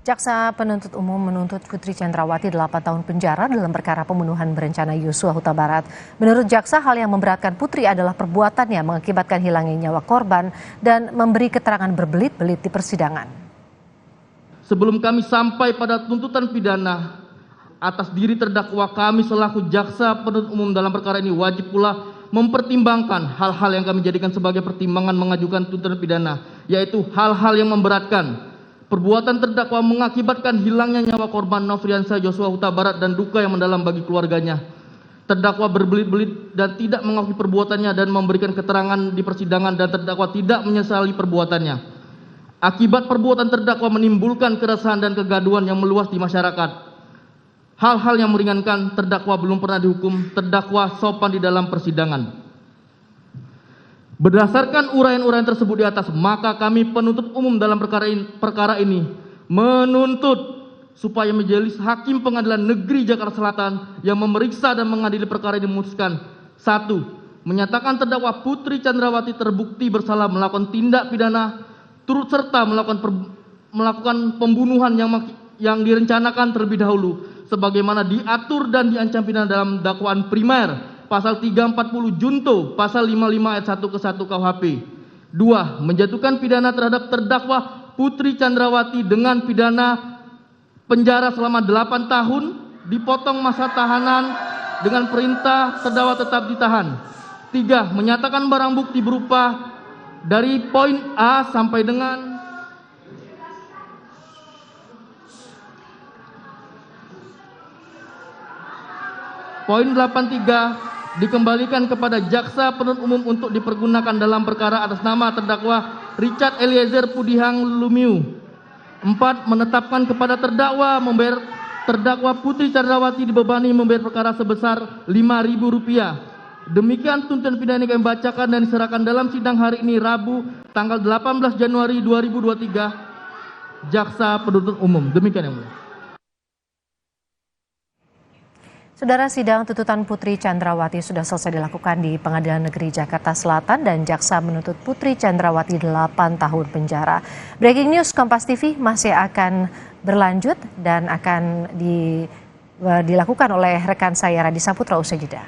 Jaksa penuntut umum menuntut Putri Chandrawati 8 tahun penjara dalam perkara pembunuhan berencana Yosua Huta Barat. Menurut jaksa, hal yang memberatkan Putri adalah perbuatannya mengakibatkan hilangnya nyawa korban dan memberi keterangan berbelit-belit di persidangan. Sebelum kami sampai pada tuntutan pidana atas diri terdakwa, kami selaku jaksa penuntut umum dalam perkara ini wajib pula mempertimbangkan hal-hal yang kami jadikan sebagai pertimbangan mengajukan tuntutan pidana, yaitu hal-hal yang memberatkan. Perbuatan terdakwa mengakibatkan hilangnya nyawa korban Nofriansah Yosua Huta Barat dan duka yang mendalam bagi keluarganya. Terdakwa berbelit-belit dan tidak mengakui perbuatannya dan memberikan keterangan di persidangan, dan terdakwa tidak menyesali perbuatannya. Akibat perbuatan terdakwa menimbulkan keresahan dan kegaduhan yang meluas di masyarakat. Hal-hal yang meringankan, terdakwa belum pernah dihukum, terdakwa sopan di dalam persidangan. Berdasarkan uraian-uraian tersebut di atas, maka kami penuntut umum dalam perkara ini menuntut supaya Majelis Hakim Pengadilan Negeri Jakarta Selatan yang memeriksa dan mengadili perkara ini memutuskan: 1. Menyatakan terdakwa Putri Chandrawati terbukti bersalah melakukan tindak pidana turut serta melakukan pembunuhan yang direncanakan terlebih dahulu sebagaimana diatur dan diancam pidana dalam dakwaan primer Pasal 340 Junto, Pasal 55 ayat 1 ke 1 KUHP. 2. Menjatuhkan pidana terhadap terdakwa Putri Chandrawati dengan pidana penjara selama 8 tahun, dipotong masa tahanan dengan perintah terdakwa tetap ditahan. 3. Menyatakan barang bukti berupa dari poin A sampai dengan poin 83 dikembalikan kepada jaksa penuntut umum untuk dipergunakan dalam perkara atas nama terdakwa Richard Eliezer Pudihang Lumiu. 4. Menetapkan kepada terdakwa Putri Chandrawati dibebani membayar perkara sebesar Rp5.000. Demikian tuntutan pidana yang kami bacakan dan diserahkan dalam sidang hari ini, Rabu tanggal 18 Januari 2023, jaksa penuntut umum. Demikian yang mulia. Saudara, sidang tuntutan Putri Chandrawati sudah selesai dilakukan di Pengadilan Negeri Jakarta Selatan dan jaksa menuntut Putri Chandrawati 8 tahun penjara. Breaking news Kompas TV masih akan berlanjut dan akan dilakukan oleh rekan saya Radisa Putra usai jeda.